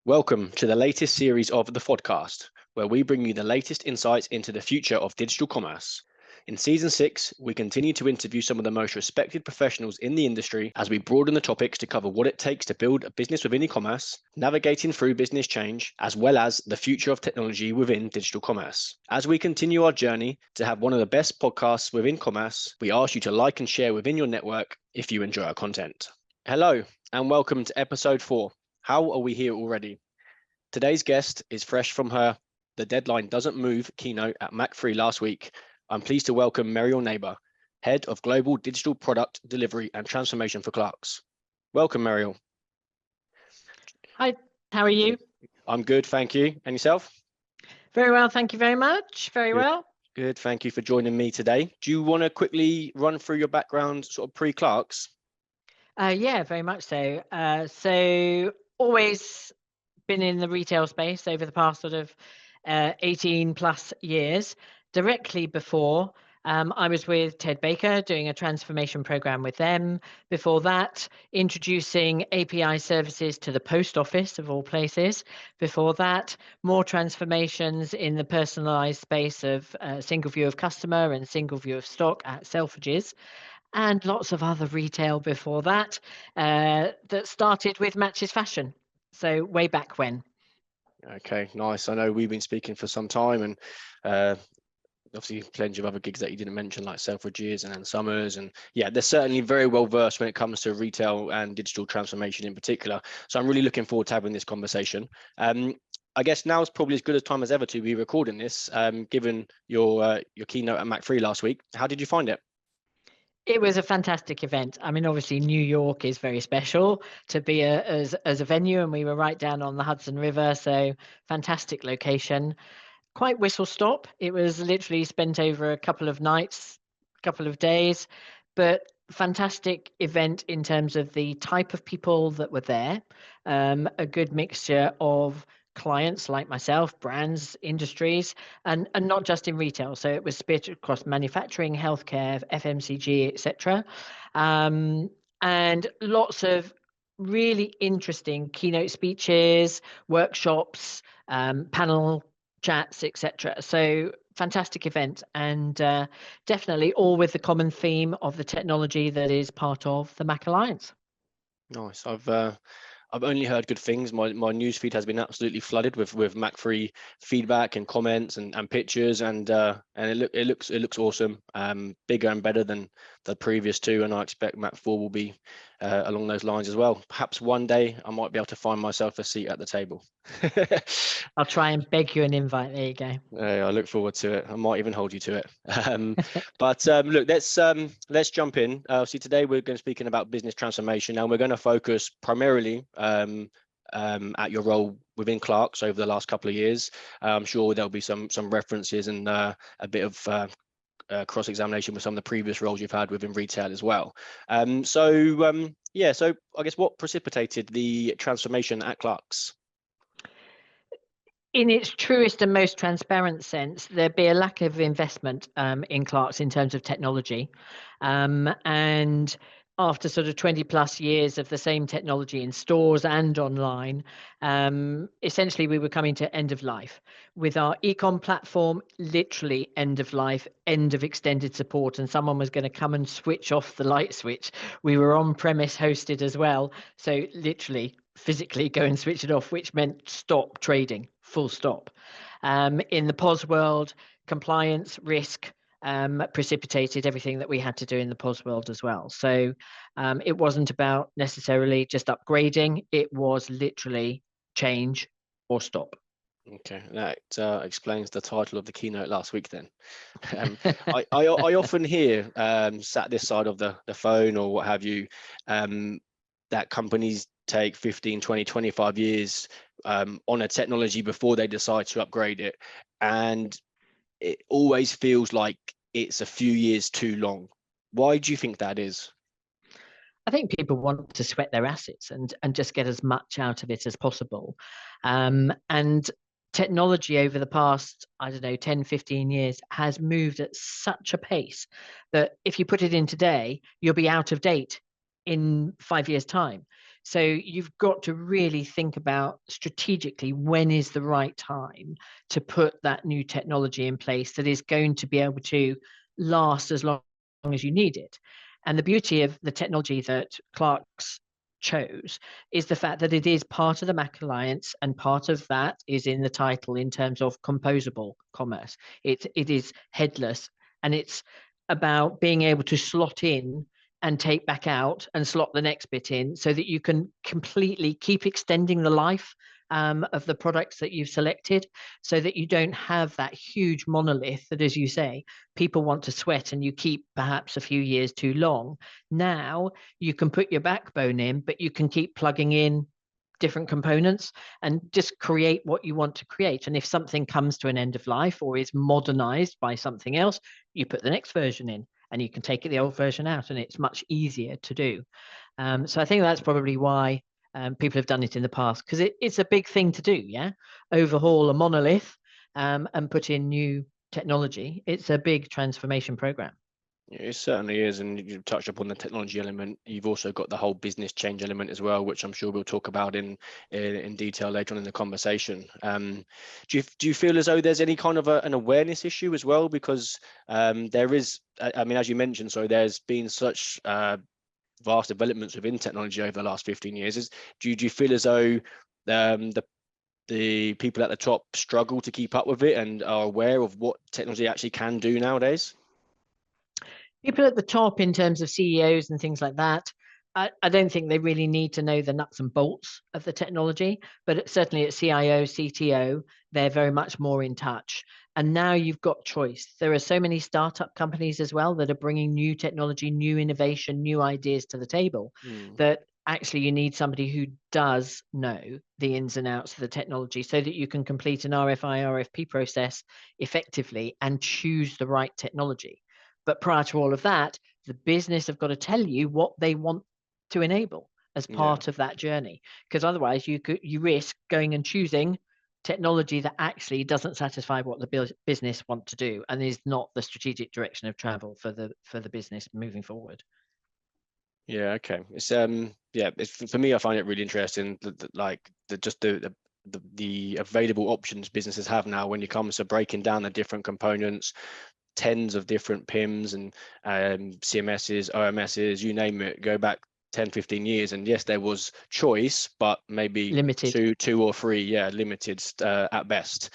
Welcome to the latest series of the FODcast, where we bring you the latest insights into the future of digital commerce. In Season 6, we continue to interview some of the most respected professionals in the industry as we broaden the topics to cover what it takes to build a business within e-commerce, navigating through business change, as well as the future of technology within digital commerce. As we continue our journey to have one of the best podcasts within commerce, we ask you to like and share within your network if you enjoy our content. Hello, and welcome to Episode 4. How are we here already? Today's guest is fresh from her The Deadline Doesn't Move keynote at Ep4 last week. I'm pleased to welcome Meriel Neighbour, Head of Global Digital Product Delivery and Transformation for Clarks. Welcome, Meriel. Hi, how are you? I'm good, thank you. And yourself? Very well, thank you very much. Very Good. well. Good, thank you for joining me today. Do you want to quickly run through your background sort of pre-Clarks? Yeah, very much so. So always been in the retail space over the past sort of 18 plus years. Directly before, I was with Ted Baker doing a transformation program with them. Before that, introducing API services to the post office of all places. Before that, more transformations in the personalized space of single view of customer and single view of stock at Selfridges. And lots of other retail before that, that started with Matches Fashion. So way back when. Okay, nice. I know we've been speaking for some time, and obviously plenty of other gigs that you didn't mention, like Selfridges and Ann Summers, and yeah, they're certainly very well versed when it comes to retail and digital transformation in particular. So I'm really looking forward to having this conversation. I guess now is probably as good a time as ever to be recording this, given your keynote at Ep4 last week. How did you find it? It was a fantastic event. I mean, obviously, New York is very special to be as a venue, and we were right down on the Hudson River, so fantastic location. Quite whistle stop. It was literally spent over a couple of nights, couple of days, but fantastic event in terms of the type of people that were there. A good mixture of clients like myself, brands, industries, and not just in retail. So it was split across manufacturing, healthcare, FMCG, etc. And lots of really interesting keynote speeches, workshops, panel chats, etc. So fantastic event, and definitely all with the common theme of the technology that is part of the Mac Alliance. Nice. I've only heard good things. My newsfeed has been absolutely flooded with Ep4 feedback and comments and pictures, and it looks awesome. Bigger and better than the previous two, and I expect Ep4 will be along those lines as well. Perhaps one day I might be able to find myself a seat at the table. I'll try and beg you an invite. There you go. I look forward to it. I might even hold you to it. But look, let's jump in. See, today we're going to be speaking about business transformation, and we're going to focus primarily at your role within Clarks over the last couple of years. I'm sure there'll be some references and a bit of cross-examination with some of the previous roles you've had within retail as well. So I guess what precipitated the transformation at Clarks? In its truest and most transparent sense, there'd be a lack of investment in Clarks in terms of technology. And after sort of 20 plus years of the same technology in stores and online, essentially we were coming to end of life. With our ecom platform, literally end of life, end of extended support, and someone was going to come and switch off the light switch. We were on-premise hosted as well, so literally physically go and switch it off, which meant stop trading, full stop. In the POS world, compliance, risk precipitated everything that we had to do in the POS world as well. So it wasn't about necessarily just upgrading, it was literally change or stop. Okay, that explains the title of the keynote last week then. I often hear, sat this side of the phone or what have you, that companies take 15, 20, 25 years on a technology before they decide to upgrade it. And it always feels like it's a few years too long. Why do you think that is? I think people want to sweat their assets and just get as much out of it as possible. And technology over the past, 10, 15 years has moved at such a pace that if you put it in today, you'll be out of date in 5 years' time. So you've got to really think about strategically when is the right time to put that new technology in place that is going to be able to last as long as you need it. And the beauty of the technology that Clark's chose is the fact that it is part of the Mac Alliance, and part of that is in the title in terms of composable commerce. It is headless, and it's about being able to slot in and take back out and slot the next bit in, so that you can completely keep extending the life of the products that you've selected, so that you don't have that huge monolith that, as you say, people want to sweat and you keep perhaps a few years too long. Now you can put your backbone in, but you can keep plugging in different components and just create what you want to create. And if something comes to an end of life or is modernized by something else, you put the next version in, and you can take the old version out, and it's much easier to do. So I think that's probably why people have done it in the past, because it's a big thing to do. Yeah, overhaul a monolith and put in new technology. It's a big transformation program. It certainly is, and you touched upon the technology element. You've also got the whole business change element as well, which I'm sure we'll talk about in detail later on in the conversation. Do you feel as though there's any kind of an awareness issue as well? Because there is, I mean, as you mentioned, so there's been such vast developments within technology over the last 15 years. Do you feel as though the people at the top struggle to keep up with it and are aware of what technology actually can do nowadays? People at the top, in terms of CEOs and things like that, I don't think they really need to know the nuts and bolts of the technology, but certainly at CIO, CTO, they're very much more in touch. And now you've got choice. There are so many startup companies as well that are bringing new technology, new innovation, new ideas to the table, that actually you need somebody who does know the ins and outs of the technology, so that you can complete an RFI, RFP process effectively and choose the right technology. But prior to all of that, the business have got to tell you what they want to enable as part of that journey, because otherwise you risk going and choosing technology that actually doesn't satisfy what the business want to do, and is not the strategic direction of travel for the business moving forward. Yeah, okay. It's it's, for me, I find it really interesting the available options businesses have now when it comes to breaking down the different components, tens of different PIMs and CMSs, OMSs, you name it. Go back 10, 15 years, and yes, there was choice, but maybe Limited. two or three, limited at best.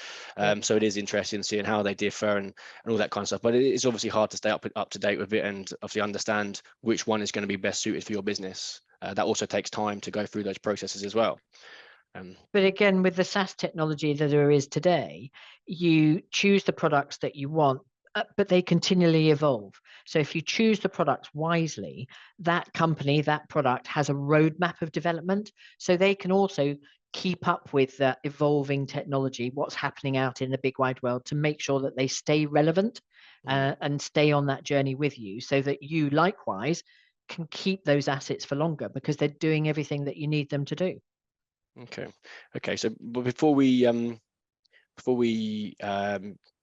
So it is interesting seeing how they differ and all that kind of stuff. But it is obviously hard to stay up to date with it, and obviously understand which one is going to be best suited for your business. That also takes time to go through those processes as well. But again, with the SaaS technology that there is today, you choose the products that you want, but they continually evolve. So if you choose the products wisely, that company, that product has a roadmap of development, so they can also keep up with the evolving technology, what's happening out in the big wide world, to make sure that they stay relevant and stay on that journey with you, so that you likewise can keep those assets for longer, because they're doing everything that you need them to do. Okay. So before we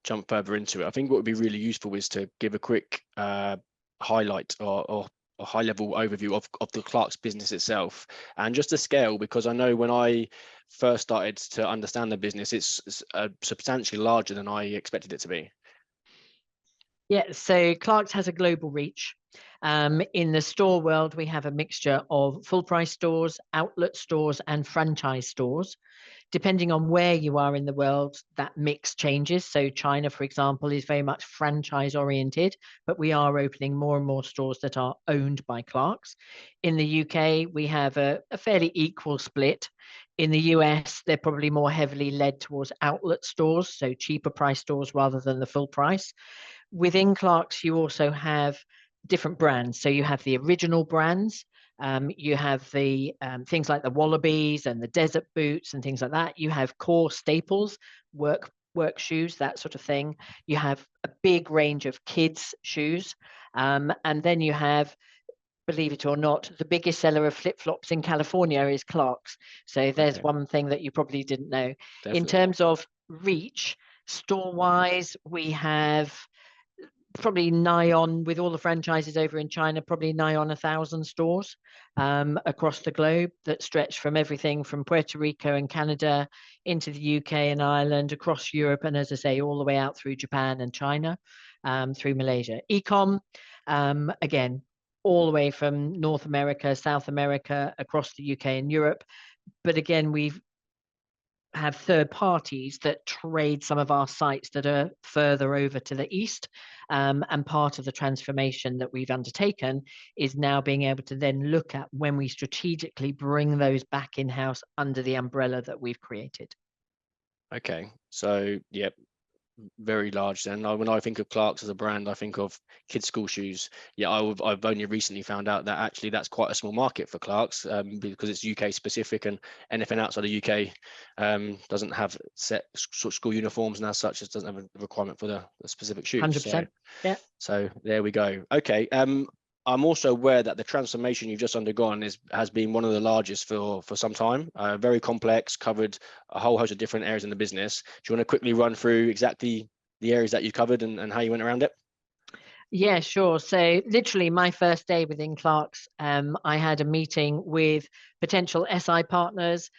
jump further into it, I think what would be really useful is to give a quick highlight or a high level overview of the Clark's business itself, and just a scale, because I know when I first started to understand the business, it's substantially larger than I expected it to be. Yeah, so Clark's has a global reach. In the store world, we have a mixture of full price stores, outlet stores, and franchise stores. Depending on where you are in the world, that mix changes. So China, for example, is very much franchise oriented, but we are opening more and more stores that are owned by Clark's. In the UK, we have a fairly equal split. In the US, they're probably more heavily led towards outlet stores, so cheaper price stores rather than the full price. Within Clark's, you also have different brands. So you have the original brands. You have the things like the Wallabies and the Desert Boots and things like that. You have core staples, work shoes, that sort of thing. You have a big range of kids' shoes. And then you have, believe it or not, the biggest seller of flip-flops in California is Clark's. So there's one thing that you probably didn't know. Definitely. In terms of reach, store-wise, we have probably nigh on, with all the franchises over in China, probably nigh on 1,000 stores across the globe that stretch from everything from Puerto Rico and Canada into the UK and Ireland, across Europe, and as I say, all the way out through Japan and China, through Malaysia. Ecom, again, all the way from North America, South America, across the UK and Europe. But again, we've have third parties that trade some of our sites that are further over to the east. And part of the transformation that we've undertaken is now being able to then look at when we strategically bring those back in-house under the umbrella that we've created. Okay, so yep, very large then. When I think of Clarks as a brand, I think of kids' school shoes. Yeah, I've only recently found out that actually that's quite a small market for Clarks, because it's UK specific, and anything outside the UK doesn't have set school uniforms, and as such, it doesn't have a requirement for the specific shoes. 100%. Yeah. So there we go. Okay. I'm also aware that the transformation you've just undergone has been one of the largest for some time. Very complex, covered a whole host of different areas in the business. Do you want to quickly run through exactly the areas that you covered and how you went around it? Yeah, sure. So literally my first day within Clarks, I had a meeting with potential SI partners.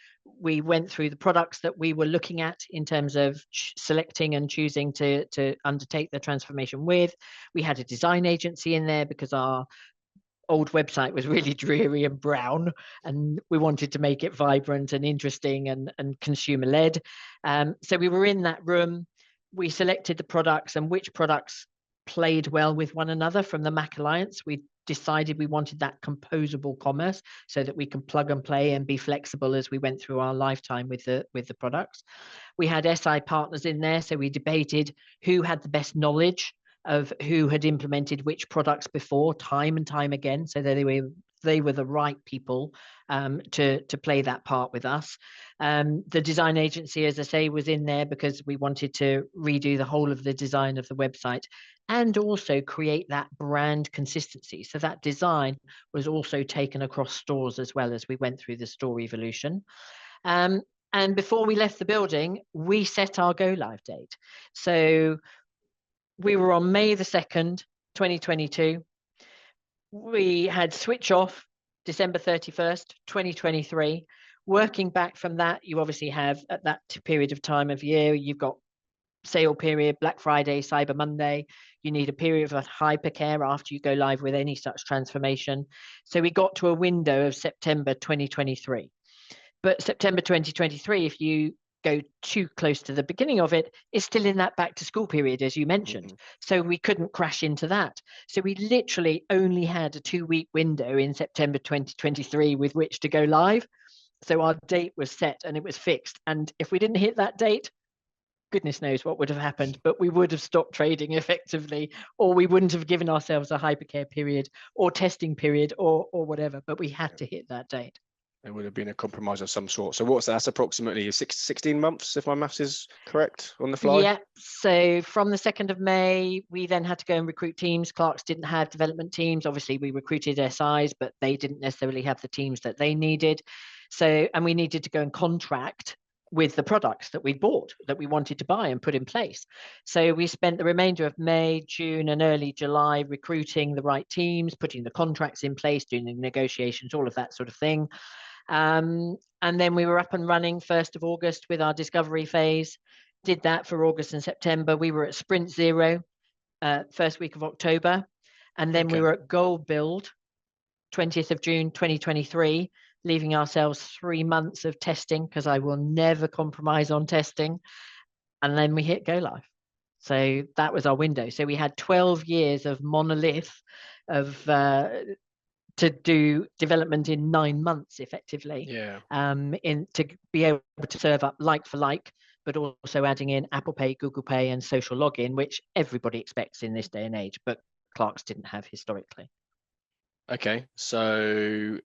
We went through the products that we were looking at in terms of selecting and choosing to undertake the transformation with. We had a design agency in there because our old website was really dreary and brown, and we wanted to make it vibrant and interesting and consumer led. So we were in that room. We selected the products and which products played well with one another from the Mac Alliance. We decided we wanted that composable commerce so that we can plug and play and be flexible as we went through our lifetime with the products. We had SI partners in there, so we debated who had the best knowledge of who had implemented which products before, time and time again, so that they were the right people to play that part with us. The design agency, as I say, was in there because we wanted to redo the whole of the design of the website and also create that brand consistency. So that design was also taken across stores as well as we went through the store evolution. And before we left the building, we set our go live date. So we were on May the 2nd, 2022. We had switch off December 31st, 2023. Working back from that, you obviously have at that period of time of year, you've got sale period, Black Friday, Cyber Monday. You need a period of hypercare after you go live with any such transformation. So we got to a window of September 2023. But September 2023, if you go too close to the beginning of it, is still in that back to school period, as you mentioned. Mm-hmm. So we couldn't crash into that. So we literally only had a 2-week window in September 2023 with which to go live. So our date was set and it was fixed. And if we didn't hit that date, goodness knows what would have happened, but we would have stopped trading effectively, or we wouldn't have given ourselves a hypercare period or testing period or whatever, but we had to hit that date. It would have been a compromise of some sort. So what's that? That's approximately 16 months, if my maths is correct, on the fly? Yeah. So from the 2nd of May, we then had to go and recruit teams. Clarks didn't have development teams. Obviously, we recruited SIs, but they didn't necessarily have the teams that they needed. So, and we needed to go and contract with the products that we bought, that we wanted to buy and put in place. So we spent the remainder of May, June, and early July recruiting the right teams, putting the contracts in place, doing the negotiations, all of that sort of thing. And then we were up and running 1st of August with our discovery phase. Did that for August and September. We were at Sprint Zero, first week of October. And then we were at Goal Build, 20th of June, 2023, leaving ourselves 3 months of testing because I will never compromise on testing. And then we hit Go Live. So that was our window. So we had 12 years of monolith of to do development in 9 months effectively. Yeah. To be able to serve up like for like, but also adding in Apple Pay, Google Pay, and social login, which everybody expects in this day and age, but Clarks didn't have historically. Okay, so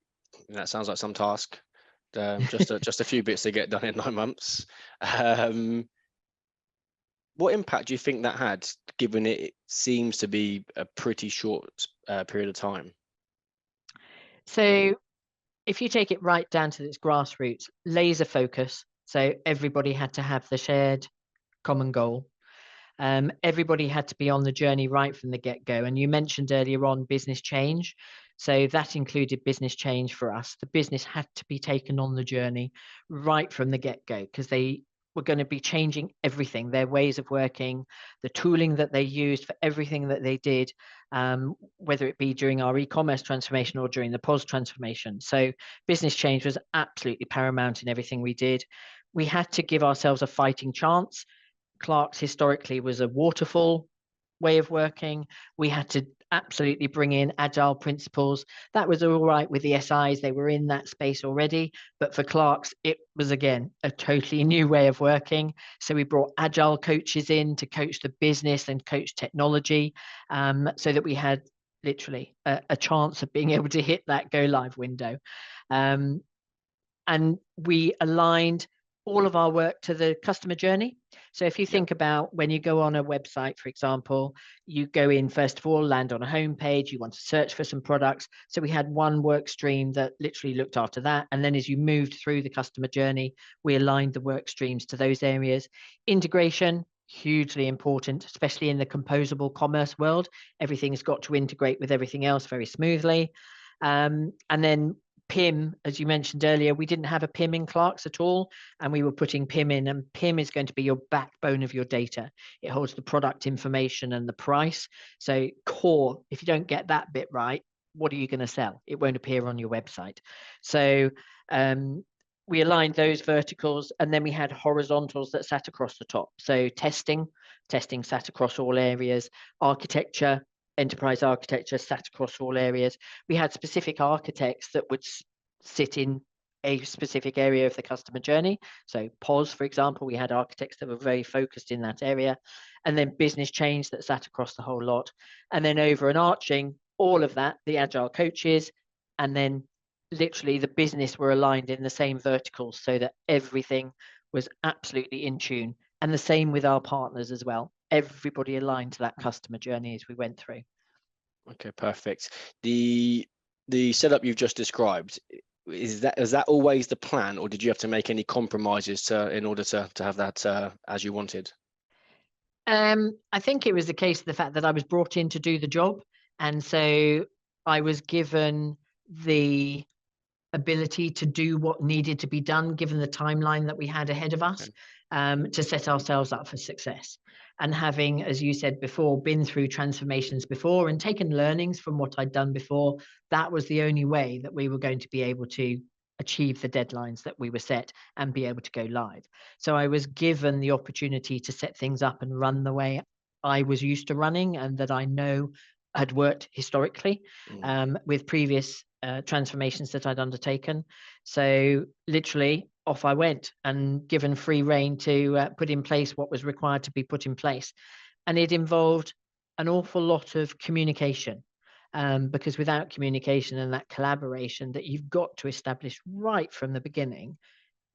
that sounds like some task. Just a few bits to get done in 9 months. What impact do you think that had, given it seems to be a pretty short period of time? So if you take it right down to its grassroots, laser focus. So everybody had to have the shared common goal. Everybody had to be on the journey right from the get-go. And you mentioned earlier on business change. So that included business change for us. The business had to be taken on the journey right from the get-go because they were going to be changing everything, their ways of working, the tooling that they used for everything that they did, whether it be during our e-commerce transformation or during the POS transformation. So business change was absolutely paramount in everything we did. We had to give ourselves a fighting chance. Clark's historically was a waterfall way of working. We had to absolutely bring in agile principles. That was all right with the SIs. They were in that space already. But for Clark's, it was, again, a totally new way of working. So we brought agile coaches in to coach the business and coach technology, so that we had literally a chance of being able to hit that go live window. And we aligned all of our work to the customer journey. So if you think about when you go on a website, for example, you go in, first of all, land on a homepage, you want to search for some products. So we had one work stream that literally looked after that. And then as you moved through the customer journey, we aligned the work streams to those areas. Integration, hugely important, especially in the composable commerce world. Everything's got to integrate with everything else very smoothly. And then PIM, as you mentioned earlier, we didn't have a PIM in Clark's at all, and we were putting PIM in, and PIM is going to be your backbone of your data. It holds the product information and the price. So core, if you don't get that bit right, what are you going to sell? It won't appear on your website. So we aligned those verticals, and then we had horizontals that sat across the top. So testing sat across all areas. Architecture, enterprise architecture sat across all areas. We had specific architects that would sit in a specific area of the customer journey. So POS, for example, we had architects that were very focused in that area. And then business change that sat across the whole lot. And then over and arching all of that, the agile coaches, and then literally the business were aligned in the same verticals so that everything was absolutely in tune. And the same with our partners as well. Everybody aligned to that customer journey as we went through. Okay, perfect. The setup you've just described, is that always the plan, or did you have to make any compromises in order to have that as you wanted? I think it was the case of the fact that I was brought in to do the job, and so I was given the ability to do what needed to be done given the timeline that we had ahead of us, to set ourselves up for success. And having, as you said before, been through transformations before and taken learnings from what I'd done before, that was the only way that we were going to be able to achieve the deadlines that we were set and be able to go live. So I was given the opportunity to set things up and run the way I was used to running and that I know had worked historically, with previous transformations that I'd undertaken. So literally off I went and given free rein to put in place what was required to be put in place. And it involved an awful lot of communication, because without communication and that collaboration that you've got to establish right from the beginning,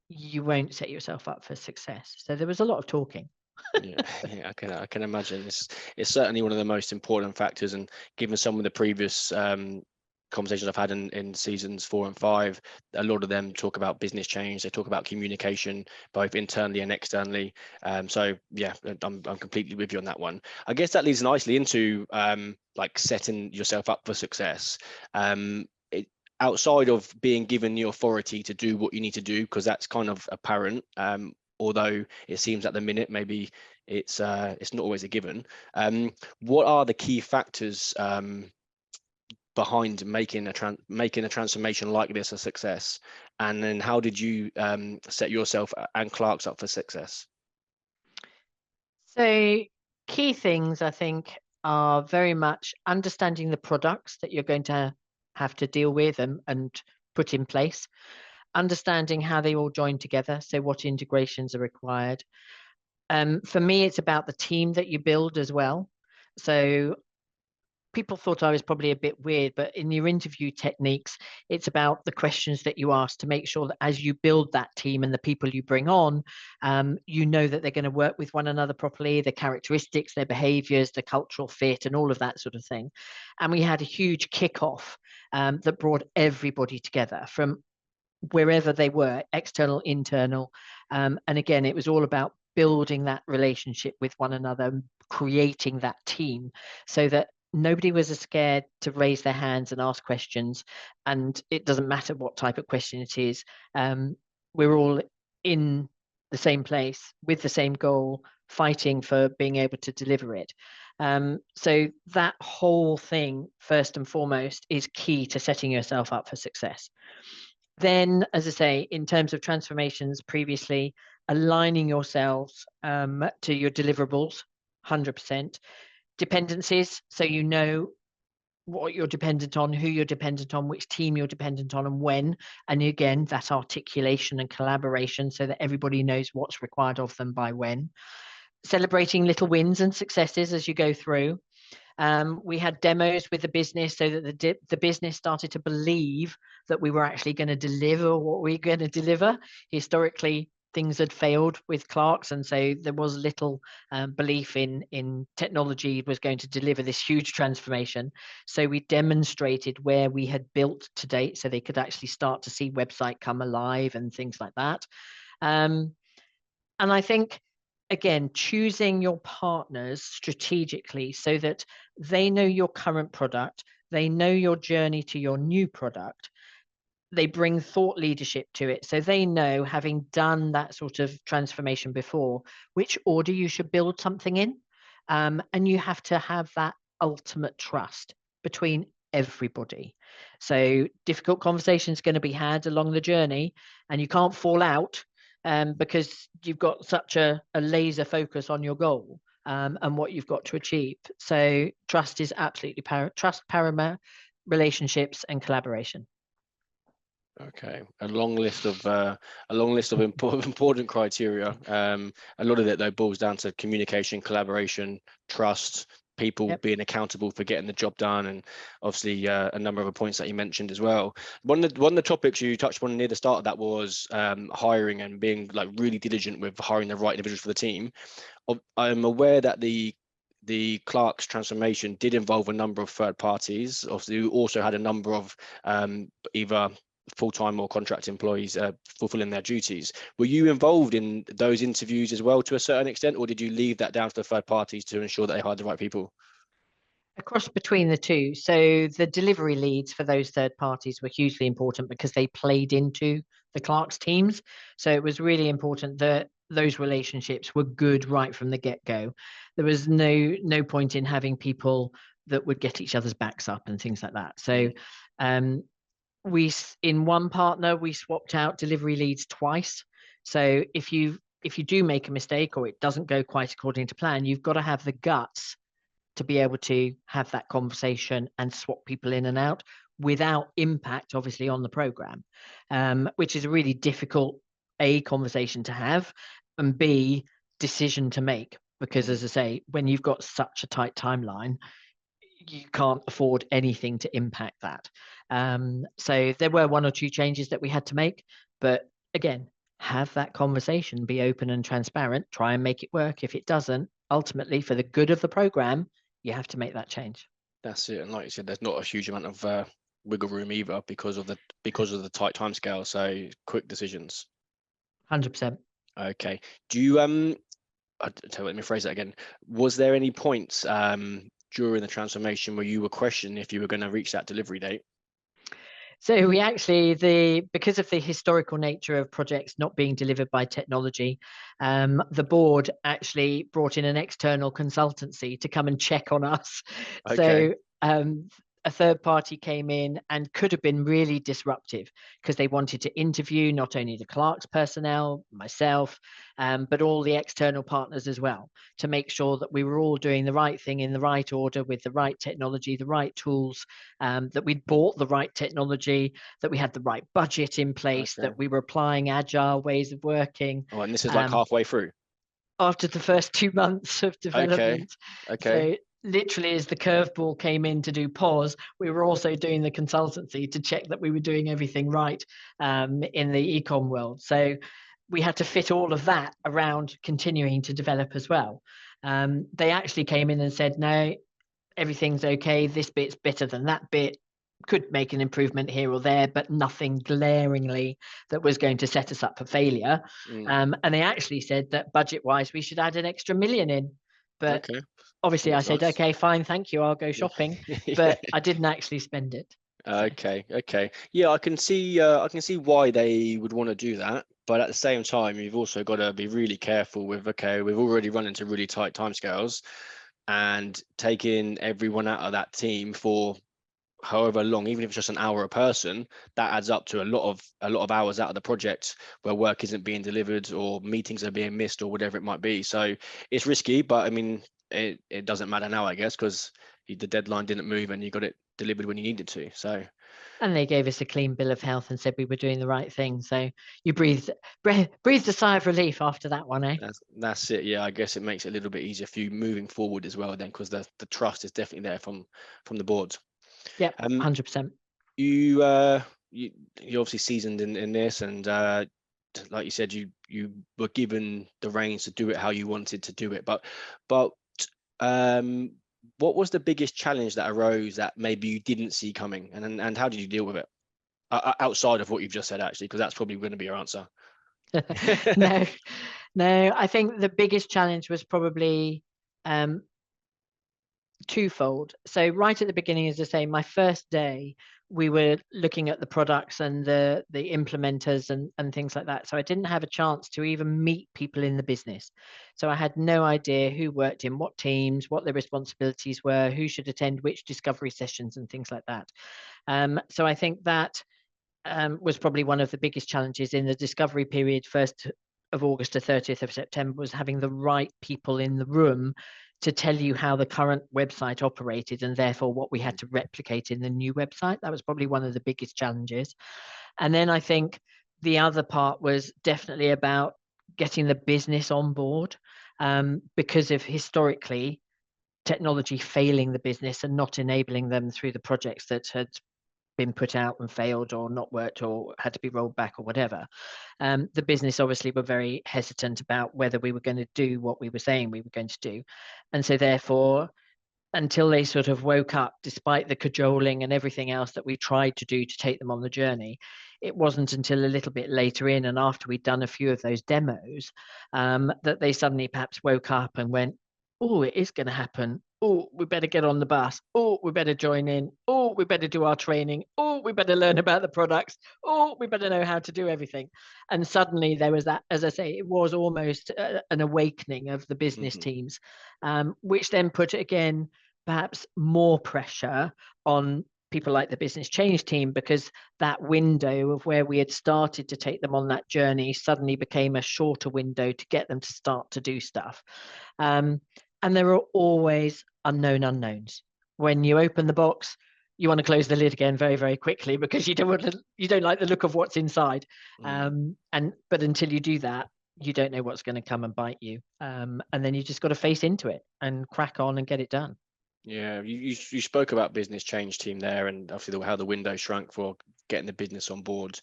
you won't set yourself up for success. So there was a lot of talking. Yeah, I can imagine. It's certainly one of the most important factors, and given some of the previous conversations I've had in seasons 4 and 5, a lot of them talk about business change. They talk about communication, both internally and externally. So yeah, I'm completely with you on that one. I guess that leads nicely into like setting yourself up for success. Outside of being given the authority to do what you need to do, because that's kind of apparent. Although it seems at the minute maybe it's not always a given. What are the key factors behind making a transformation like this a success, and then how did you set yourself and Clark's up for success? So key things, I think, are very much understanding the products that you're going to have to deal with and put in place, understanding how they all join together, so what integrations are required. For me, it's about the team that you build as well. So people thought I was probably a bit weird, but in your interview techniques, it's about the questions that you ask to make sure that as you build that team and the people you bring on, you know that they're going to work with one another properly, their characteristics, their behaviors, the cultural fit, and all of that sort of thing. And we had a huge kickoff that brought everybody together from wherever they were, external, internal. And again, it was all about building that relationship with one another, creating that team, so that nobody was scared to raise their hands and ask questions. And it doesn't matter what type of question it is. We're all in the same place with the same goal, fighting for being able to deliver it. So that whole thing, first and foremost, is key to setting yourself up for success. Then, as I say, in terms of transformations previously, aligning yourselves to your deliverables, 100%. Dependencies, so you know what you're dependent on, who you're dependent on, which team you're dependent on, and when. And again, that articulation and collaboration so that everybody knows what's required of them by when. Celebrating little wins and successes as you go through. We had demos with the business so that the business started to believe that we were actually going to deliver what we were going to deliver. Historically, things had failed with Clarks, and so there was little belief in technology was going to deliver this huge transformation. So we demonstrated where we had built to date so they could actually start to see website come alive and things like that. And I think, again, choosing your partners strategically so that they know your current product, they know your journey to your new product, they bring thought leadership to it. So they know, having done that sort of transformation before, which order you should build something in. And you have to have that ultimate trust between everybody. So difficult conversations going to be had along the journey, and you can't fall out because you've got such a laser focus on your goal and what you've got to achieve. So trust is absolutely paramount, relationships and collaboration. Okay, a long list of important criteria. A lot of it though boils down to communication, collaboration, trust, people being accountable for getting the job done, and obviously a number of the points that you mentioned as well. One of the topics you touched on near the start of that was hiring and being like really diligent with hiring the right individuals for the team. I'm aware that the Clarks transformation did involve a number of third parties. Obviously, you also had a number of either full-time or contract employees fulfilling their duties. Were you involved in those interviews as well to a certain extent, or did you leave that down to the third parties to ensure that they hired the right people? A cross between the two. So the delivery leads for those third parties were hugely important because they played into the Clarks teams. So it was really important that those relationships were good right from the get-go. There was no point in having people that would get each other's backs up and things like that. So we, in one partner, we swapped out delivery leads twice. So if you do make a mistake or it doesn't go quite according to plan, you've got to have the guts to be able to have that conversation and swap people in and out without impact, obviously, on the program, which is a really difficult A, conversation to have, and B, decision to make. Because as I say, when you've got such a tight timeline, you can't afford anything to impact that. So there were one or two changes that we had to make, but again, have that conversation, be open and transparent, try and make it work. If it doesn't, ultimately for the good of the program, you have to make that change. That's it. And like you said, there's not a huge amount of wiggle room either because of the tight timescale. So quick decisions. 100%. Okay. Do you let me phrase that again. Was there any points during the transformation where you were questioning if you were going to reach that delivery date? So we actually, because of the historical nature of projects not being delivered by technology, the board actually brought in an external consultancy to come and check on us. Okay. So a third party came in and could have been really disruptive because they wanted to interview not only the Clarks personnel, myself, but all the external partners as well, to make sure that we were all doing the right thing in the right order with the right technology, the right tools, that we'd bought the right technology, that we had the right budget in place, that we were applying agile ways of working. Oh, and this is like halfway through? After the first 2 months of development. Okay. So literally as the curveball came in to do pause, we were also doing the consultancy to check that we were doing everything right in the ecom world. So we had to fit all of that around continuing to develop as well. They actually came in and said, no, everything's okay. This bit's better than that bit. could make an improvement here or there, but nothing glaringly that was going to set us up for failure. And they actually said that budget-wise, we should add an extra 1 million in. But Okay. obviously I Always said, nice. okay, fine, thank you, I'll go shopping. Yeah. But I didn't actually spend it. So. Okay. Yeah, I can see why they would want to do that, but at the same time, you've also got to be really careful with, okay, we've already run into really tight timescales, and taking everyone out of that team for however long, even if it's just an hour a person, that adds up to a lot of hours out of the project where work isn't being delivered or meetings are being missed or whatever it might be. So it's risky, but I mean, it doesn't matter now, I guess, because the deadline didn't move and you got it delivered when you needed to. So And they gave us a clean bill of health and said we were doing the right thing. So you breathed a sigh of relief after that one, eh? that's it. Yeah, I guess it makes it a little bit easier for you moving forward as well then, because the trust is definitely there from the board. Yep, Um, 100%. you you're obviously seasoned in this, and like you said, you were given the reins to do it how you wanted to do it. But um, what was the biggest challenge that arose that maybe you didn't see coming, and how did you deal with it? Outside of what you've just said, actually, because that's probably going to be your answer. No, no, I think the biggest challenge was probably um, twofold. So right at the beginning, as I say, my first day, we were looking at the products and the implementers and things like that. So I didn't have a chance to even meet people in the business. So I had no idea who worked in what teams, what their responsibilities were, who should attend which discovery sessions and things like that. So I think that was probably one of the biggest challenges in the discovery period, 1st of August to 30th of September, was having the right people in the room to tell you how the current website operated and therefore what we had to replicate in the new website. That was probably one of the biggest challenges. And then I think the other part was definitely about getting the business on board, because of historically technology failing the business and not enabling them through the projects that had been put out and failed or not worked or had to be rolled back or whatever. The business obviously were very hesitant about whether we were going to do what we were saying we were going to do. And so therefore, until they sort of woke up, despite the cajoling and everything else that we tried to do to take them on the journey, it wasn't until a little bit later in and after we'd done a few of those demos that they suddenly perhaps woke up and went, oh, it is going to happen. Oh, we better get on the bus. Oh, we better join in. Oh, we better do our training. Oh, we better learn about the products. Oh, we better know how to do everything. And suddenly there was that, as I say, it was almost an awakening of the business teams, which then put it again, perhaps more pressure on people like the business change team, because that window of where we had started to take them on that journey suddenly became a shorter window to get them to start to do stuff. And there are always unknown unknowns. When you open the box, you want to close the lid again very, very quickly because you don't like the look of what's inside. But until you do that, you don't know what's going to come and bite you. And then you just got to face into it and crack on and get it done. Yeah, you spoke about business change team there, and obviously how the window shrunk for getting the business on board.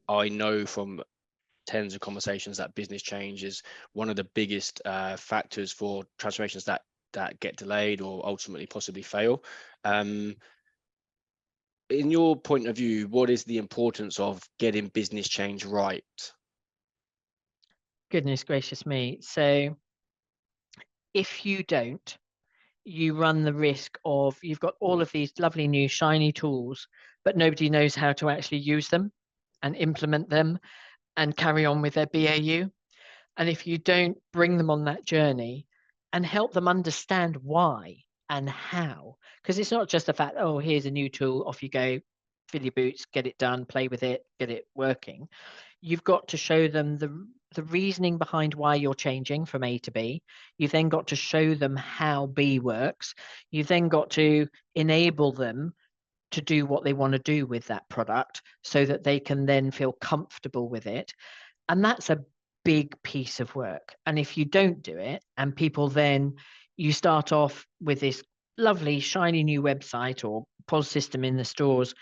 I know from tens of conversations that business change is one of the biggest factors for transformations that get delayed or ultimately possibly fail. In your point of view, what is the importance of getting business change right? Goodness gracious me. So if you don't, you run the risk of you've got all of these lovely new shiny tools, but nobody knows how to actually use them and implement them and carry on with their BAU. And if you don't bring them on that journey and help them understand why and how, because it's not just the fact, oh, here's a new tool, off you go, fill your boots, get it done, play with it, get it working. You've got to show them the reasoning behind why you're changing from A to B. You've then got to show them how B works. You've then got to enable them to do what they want to do with that product so that they can then feel comfortable with it. And that's a big piece of work. And if you don't do it, and people then, you start off with this lovely, shiny new website or POS system in the stores,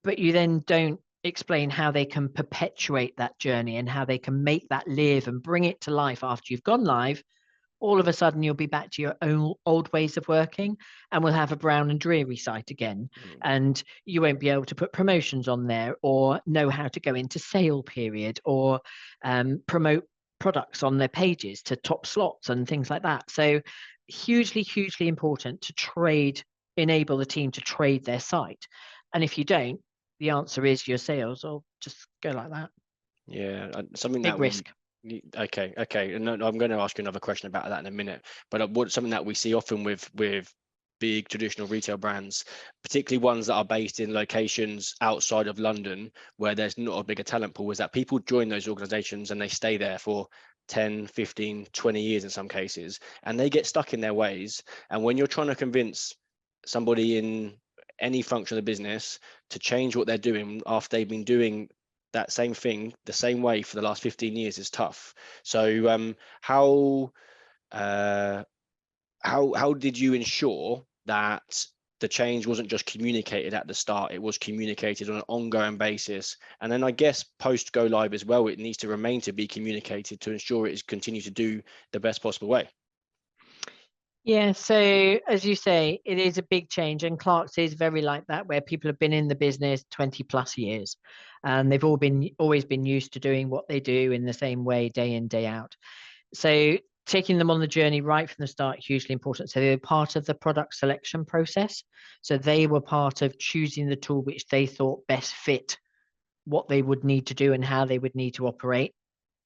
but you then don't explain how they can perpetuate that journey and how they can make that live and bring it to life after you've gone live, all of a sudden you'll be back to your own old ways of working, and we'll have a brown and dreary site again. And you won't be able to put promotions on there or know how to go into sale period or promote products on their pages to top slots and things like that. So hugely important to enable the team to trade their site. And if you don't, the answer is your sales will just go like that. Yeah, something Big that risk. okay, and I'm going to ask you another question about that in a minute. But something that we see often with big traditional retail brands, particularly ones that are based in locations outside of London where there's not a bigger talent pool, is that people join those organizations and they stay there for 10, 15, 20 years in some cases, and they get stuck in their ways. And when you're trying to convince somebody in any function of the business to change what they're doing after they've been doing that same thing the same way for the last 15 years is tough. So how did you ensure that the change wasn't just communicated at the start, it was communicated on an ongoing basis, and then I guess post go live as well, it needs to remain to be communicated to ensure it is continue to do the best possible way? Yeah, so as you say, it is a big change, and Clark's is very like that, where people have been in the business 20 plus years, and they've always been used to doing what they do in the same way, day in, day out. So taking them on the journey right from the start, hugely important. So they're part of the product selection process. So they were part of choosing the tool which they thought best fit what they would need to do and how they would need to operate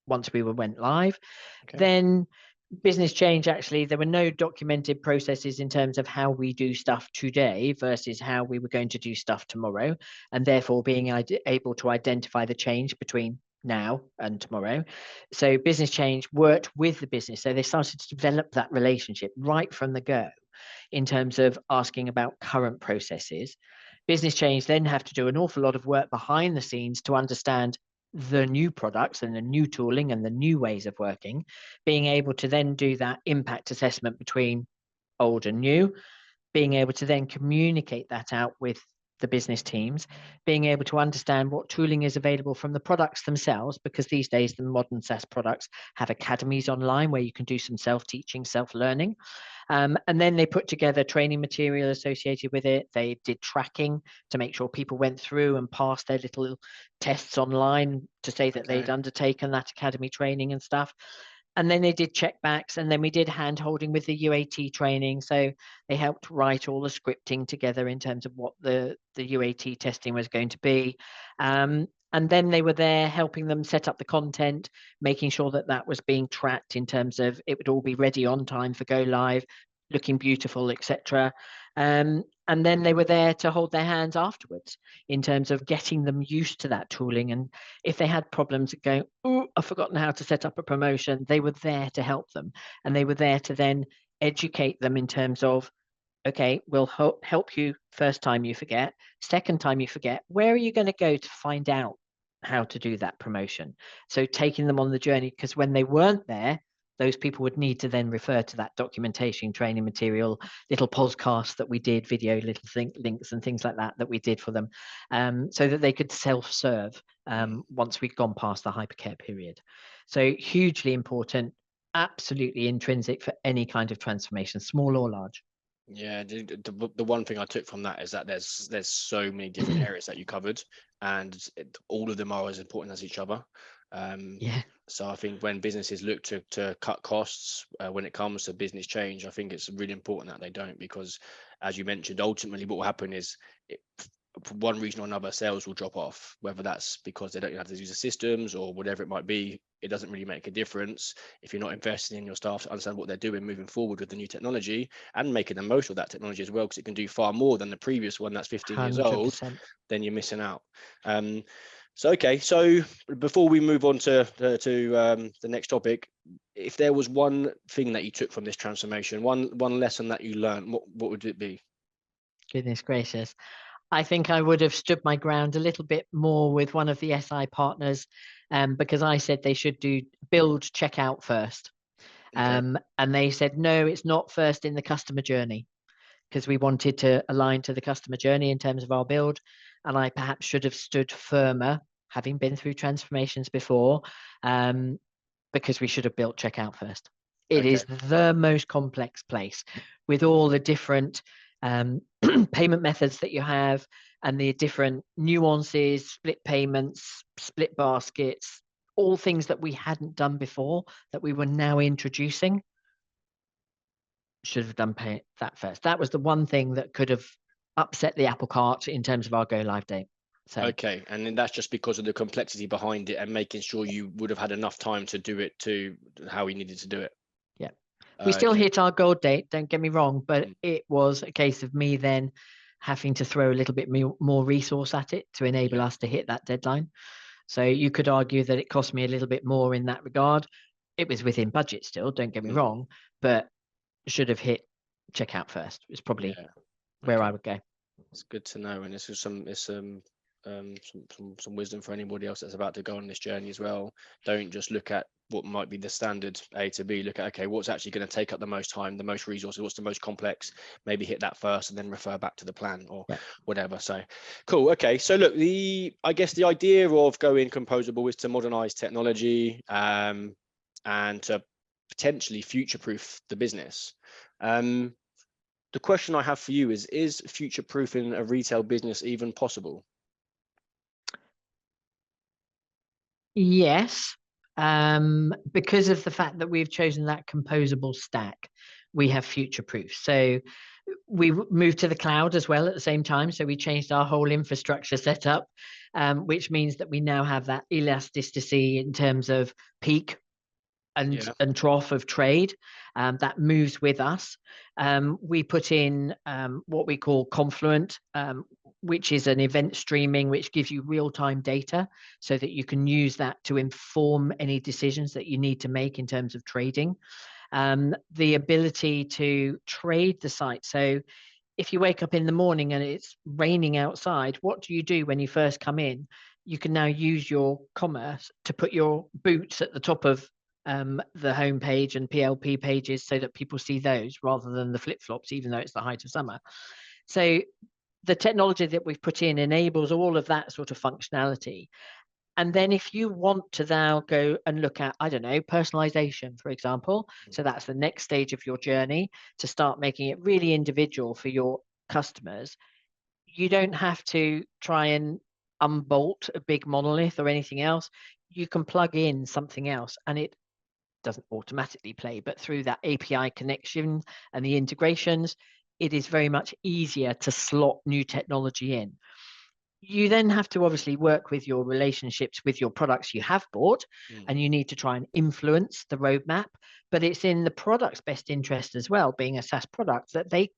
once we went live. Okay. Then business change, actually, there were no documented processes in terms of how we do stuff today versus how we were going to do stuff tomorrow, and therefore being able to identify the change between now and tomorrow. So business change worked with the business. So they started to develop that relationship right from the go in terms of asking about current processes. Business change then have to do an awful lot of work behind the scenes to understand the new products and the new tooling and the new ways of working, being able to then do that impact assessment between old and new, being able to then communicate that out with the business teams, being able to understand what tooling is available from the products themselves, because these days the modern SaaS products have academies online where you can do some self-teaching, self-learning. And then they put together training material associated with it. They did tracking to make sure people went through and passed their little tests online to say that they'd undertaken that academy training and stuff. And then they did checkbacks, and then we did hand holding with the UAT training. So they helped write all the scripting together in terms of what the UAT testing was going to be. And then they were there helping them set up the content, making sure that that was being tracked in terms of it would all be ready on time for go live, looking beautiful, etc. And then they were there to hold their hands afterwards in terms of getting them used to that tooling. And if they had problems going, oh, I've forgotten how to set up a promotion, they were there to help them. And they were there to then educate them in terms of, okay, we'll help you first time you forget. Second time you forget, where are you going to go to find out how to do that promotion? So taking them on the journey, because when they weren't there, those people would need to then refer to that documentation, training material, little podcasts that we did, video little links and things like that we did for them, so that they could self-serve once we'd gone past the hypercare period. So hugely important, absolutely intrinsic for any kind of transformation, small or large. Yeah, the one thing I took from that is that there's so many different areas that you covered, and all of them are as important as each other. Yeah. So I think when businesses look to cut costs when it comes to business change, I think it's really important that they don't, because as you mentioned, ultimately what will happen is for one reason or another, sales will drop off, whether that's because they don't have to use the systems or whatever it might be. It doesn't really make a difference if you're not investing in your staff to understand what they're doing moving forward with the new technology and making the most of that technology as well, because it can do far more than the previous one that's 15 years old. 100%. Then you're missing out. So before we move on to the next topic, if there was one thing that you took from this transformation, one lesson that you learned, what would it be? Goodness gracious. I think I would have stood my ground a little bit more with one of the SI partners, because I said they should build checkout first. And they said, no, it's not first in the customer journey, because we wanted to align to the customer journey in terms of our build. And I perhaps should have stood firmer, having been through transformations before, because we should have built checkout first. It is the most complex place with all the different payment methods that you have and the different nuances, split payments, split baskets, all things that we hadn't done before that we were now introducing. Should have done that first. That was the one thing that could have upset the apple cart in terms of our go live date. So okay, and then that's just because of the complexity behind it and making sure you would have had enough time to do it to how we needed to do it. Yeah, we still hit our goal date, don't get me wrong, but it was a case of me then having to throw a little bit more resource at it to enable us to hit that deadline. So you could argue that it cost me a little bit more in that regard. It was within budget still, don't get me wrong, but should have hit checkout first. It's probably where I would go. It's good to know, and it's just some wisdom for anybody else that's about to go on this journey as well. Don't just look at what might be the standard A to B. Look at, okay, what's actually going to take up the most time, the most resources, what's the most complex. Maybe hit that first and then refer back to the plan or whatever. So cool. Okay, so look, I guess the idea of going composable is to modernize technology and to potentially future-proof the business. The question I have for you is future-proofing a retail business even possible? Yes, because of the fact that we've chosen that composable stack, we have future-proof. So we moved to the cloud as well at the same time. So we changed our whole infrastructure setup, which means that we now have that elasticity in terms of peak and trough of trade that moves with us. We put in what we call Confluent, which is an event streaming, which gives you real-time data so that you can use that to inform any decisions that you need to make in terms of trading. The ability to trade the site. So if you wake up in the morning and it's raining outside, what do you do when you first come in? You can now use your commerce to put your boots at the top of the homepage and PLP pages so that people see those rather than the flip-flops, even though it's the height of summer. So the technology that we've put in enables all of that sort of functionality. And then if you want to now go and look at, I don't know, personalization, for example, so that's the next stage of your journey to start making it really individual for your customers, you don't have to try and unbolt a big monolith or anything else. You can plug in something else and it doesn't automatically play, but through that API connection and the integrations, it is very much easier to slot new technology in. You then have to obviously work with your relationships with your products you have bought, and you need to try and influence the roadmap, but it's in the product's best interest as well, being a SaaS product, that they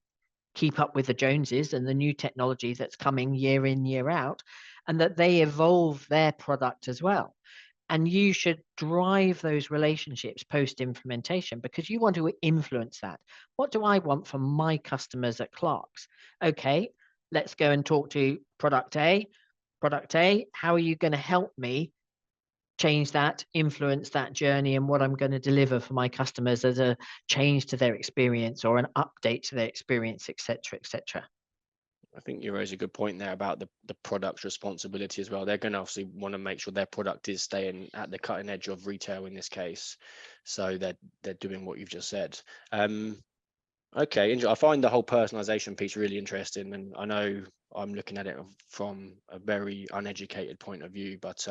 keep up with the Joneses and the new technology that's coming year in, year out, and that they evolve their product as well. And you should drive those relationships post-implementation because you want to influence that. What do I want from my customers at Clarks? Okay, let's go and talk to product A. Product A, how are you going to help me change that, influence that journey and what I'm going to deliver for my customers as a change to their experience or an update to their experience, et cetera, et cetera. I think you raise a good point there about the product's responsibility as well. They're going to obviously want to make sure their product is staying at the cutting edge of retail in this case. So they're doing what you've just said. Okay, I find the whole personalization piece really interesting, and I know I'm looking at it from a very uneducated point of view, but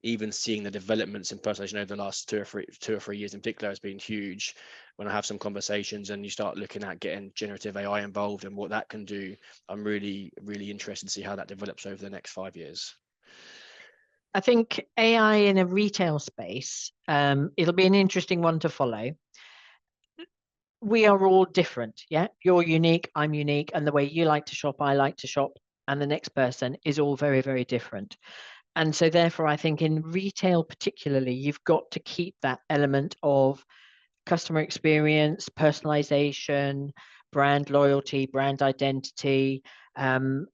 even seeing the developments in personalization over the last two or three years in particular has been huge. When I have some conversations and you start looking at getting generative AI involved and what that can do, I'm really, really interested to see how that develops over the next 5 years. I think AI in a retail space, it'll be an interesting one to follow. We are all different, yeah? You're unique, I'm unique, and the way you like to shop, I like to shop, and the next person is all very, very different. And so therefore, I think in retail particularly, you've got to keep that element of customer experience, personalization, brand loyalty, brand identity, and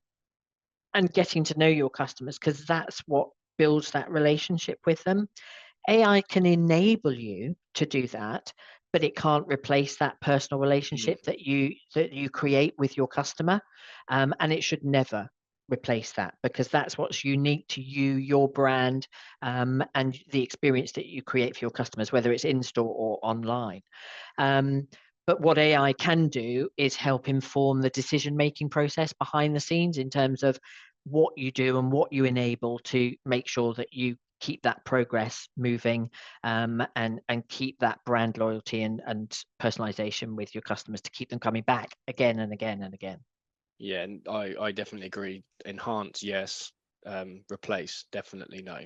getting to know your customers, because that's what builds that relationship with them. AI can enable you to do that, but it can't replace that personal relationship that you create with your customer, and it should never replace that, because that's what's unique to you, your brand, and the experience that you create for your customers, whether it's in store or online. But what AI can do is help inform the decision-making process behind the scenes in terms of what you do and what you enable to make sure that you keep that progress moving, and keep that brand loyalty and personalization with your customers to keep them coming back again and again and again. Yeah, and I definitely agree. Enhance, yes. Replace, definitely no.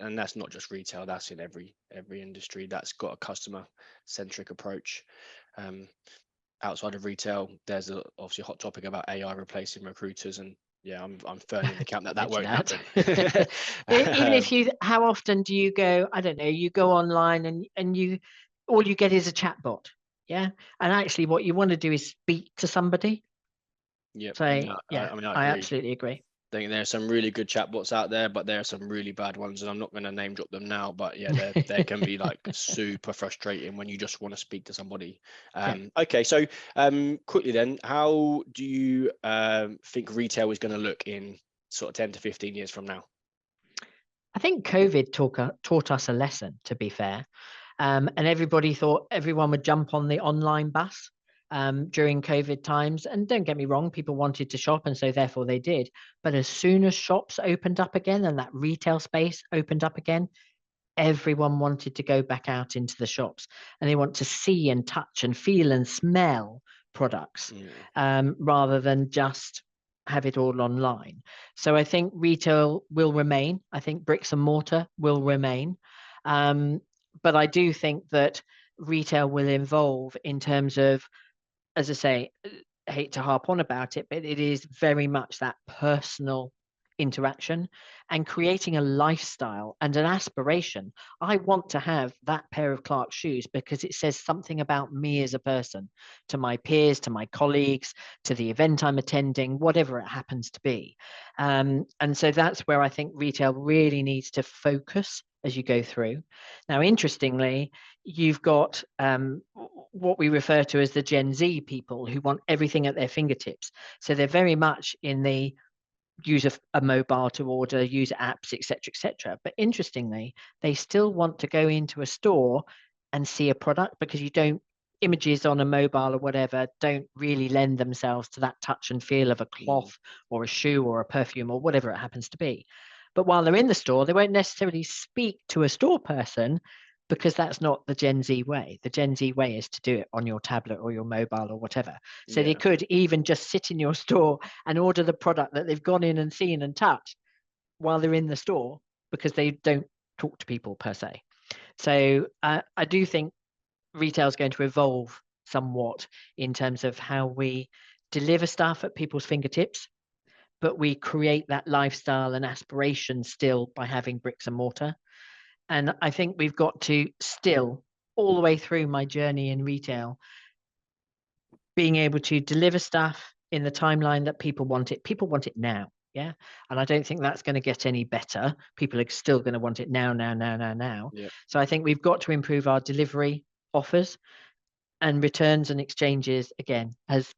And that's not just retail, that's in every industry that's got a customer centric approach. Outside of retail, there's obviously a hot topic about AI replacing recruiters, and yeah, I'm firmly in the camp that Mention won't that. happen. Even if how often do you go, I don't know, you go online and you, all you get is a chatbot, yeah, and actually what you want to do is speak to somebody. Yep. So No, yeah, I mean, I I agree. absolutely agree. I think there are some really good chatbots out there, but there are some really bad ones, and I'm not going to name drop them now. But yeah, they can be like super frustrating when you just want to speak to somebody. Yeah. Okay, so quickly then, how do you think retail is going to look in sort of 10 to 15 years from now? I think COVID taught us a lesson, to be fair. And everybody thought everyone would jump on the online bus during COVID times. And don't get me wrong, people wanted to shop, and so therefore they did. But as soon as shops opened up again and that retail space opened up again, everyone wanted to go back out into the shops, and they want to see and touch and feel and smell products, rather than just have it all online. So I think retail will remain. I think bricks and mortar will remain. But I do think that retail will evolve in terms of, as I say, I hate to harp on about it, but it is very much that personal interaction and creating a lifestyle and an aspiration. I want to have that pair of Clark's shoes because it says something about me as a person, to my peers, to my colleagues, to the event I'm attending, whatever it happens to be. And so that's where I think retail really needs to focus as you go through. Now, interestingly, you've got what we refer to as the Gen Z people who want everything at their fingertips. So they're very much in the use a mobile to order, use apps, etc., etc. But interestingly, they still want to go into a store and see a product, because images on a mobile or whatever don't really lend themselves to that touch and feel of a cloth or a shoe or a perfume or whatever it happens to be. But while they're in the store, they won't necessarily speak to a store person, because that's not the Gen Z way. The Gen Z way is to do it on your tablet or your mobile or whatever. So they could even just sit in your store and order the product that they've gone in and seen and touched while they're in the store, because they don't talk to people per se. So I do think retail is going to evolve somewhat in terms of how we deliver stuff at people's fingertips, but we create that lifestyle and aspiration still by having bricks and mortar. And I think we've got to still, all the way through my journey in retail, being able to deliver stuff in the timeline that people want it. People want it now. Yeah. And I don't think that's going to get any better. People are still going to want it now. Yep. So I think we've got to improve our delivery offers, and returns and exchanges, again, has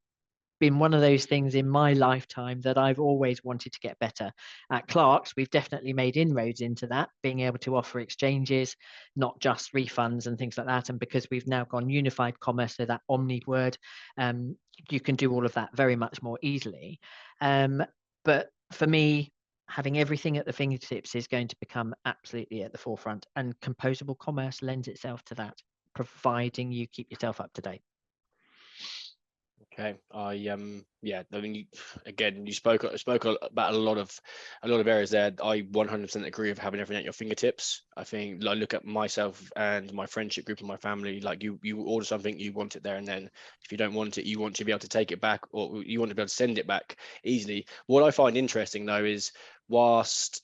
been one of those things in my lifetime that I've always wanted to get better. At Clark's, we've definitely made inroads into that, being able to offer exchanges, not just refunds and things like that. And because we've now gone unified commerce, so that omni word, you can do all of that very much more easily. But for me, having everything at the fingertips is going to become absolutely at the forefront, and composable commerce lends itself to that, providing you keep yourself up to date. Okay, yeah, I mean, you spoke about a lot of areas there. I 100% agree with having everything at your fingertips. I think, like, look at myself and my friendship group and my family. Like, you order something, you want it there and then. If you don't want it, you want to be able to take it back, or you want to be able to send it back easily. What I find interesting though is, whilst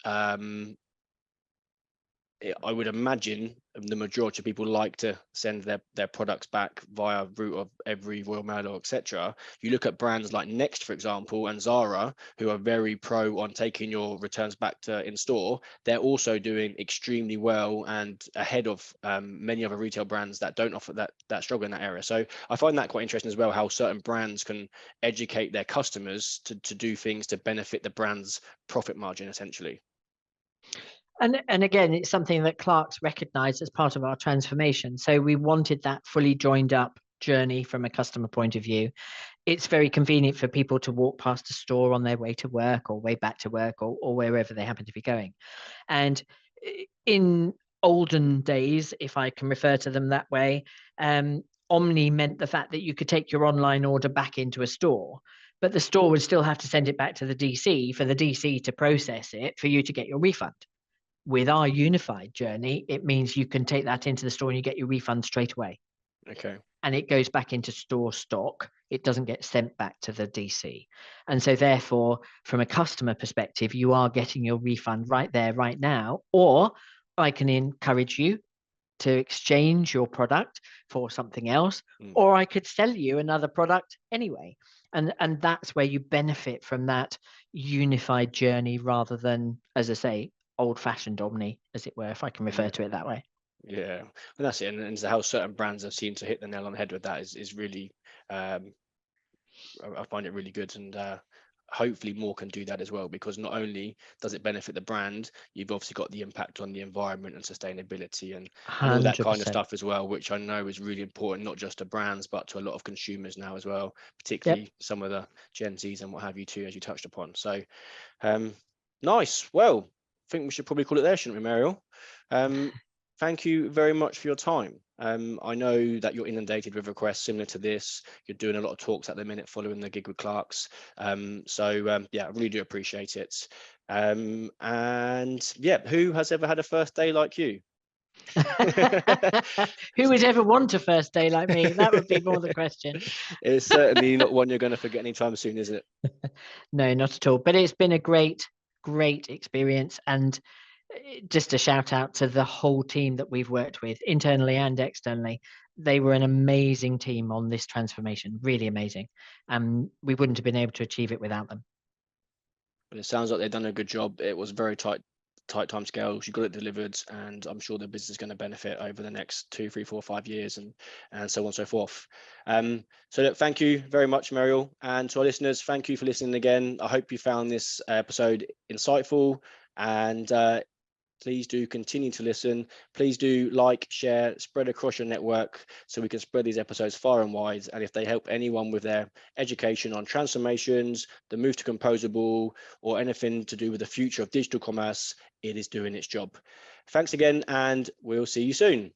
I would imagine the majority of people like to send their products back via route of every Royal Mail or etc. You look at brands like Next, for example, and Zara, who are very pro on taking your returns back to in store. They're also doing extremely well and ahead of many other retail brands that don't offer that struggle in that area. So I find that quite interesting as well, how certain brands can educate their customers to do things to benefit the brand's profit margin, essentially. And again, it's something that Clark's recognised as part of our transformation. So we wanted that fully joined up journey from a customer point of view. It's very convenient for people to walk past a store on their way to work or way back to work or wherever they happen to be going. And in olden days, if I can refer to them that way, Omni meant the fact that you could take your online order back into a store, but the store would still have to send it back to the DC for the DC to process it for you to get your refund. With our unified journey, it means you can take that into the store and you get your refund straight away. Okay. And it goes back into store stock. It doesn't get sent back to the DC. And so therefore, from a customer perspective, you are getting your refund right there, right now. Or I can encourage you to exchange your product for something else, or I could sell you another product anyway. And that's where you benefit from that unified journey rather than, as I say, old-fashioned Omni, as it were, if I can refer to it that way. Yeah, and that's it. And how certain brands have seemed to hit the nail on the head with that is really, I find it really good. And hopefully more can do that as well, because not only does it benefit the brand, you've obviously got the impact on the environment and sustainability and all that kind of 100%. stuff as well, which I know is really important, not just to brands, but to a lot of consumers now as well, Yep. particularly some of the Gen Zs and what have you too, as you touched upon. So nice. Well, I think we should probably call it there, shouldn't we, Meriel? Thank you very much for your time. I know that you're inundated with requests similar to this. You're doing a lot of talks at the minute following the gig with Clark's. Yeah, I really do appreciate it. And yeah, who has ever had a first day like you? Who would ever want a first day like me? That would be more the question. It's certainly not one you're going to forget anytime soon, is it? No, not at all. But it's been a great experience. And just a shout out to the whole team that we've worked with internally and externally. They were an amazing team on this transformation, really amazing. We wouldn't have been able to achieve it without them. But it sounds like they've done a good job. It was very tight time scales. You got it delivered, and I'm sure the business is going to benefit over the next 2, 3, 4, 5 years, and so on and so forth. So look, thank you very much, Meriel, and to our listeners, thank you for listening again. I hope you found this episode insightful, and please do continue to listen. Please do like, share, spread across your network so we can spread these episodes far and wide. And if they help anyone with their education on transformations, the move to composable, or anything to do with the future of digital commerce, it is doing its job. Thanks again, and we'll see you soon.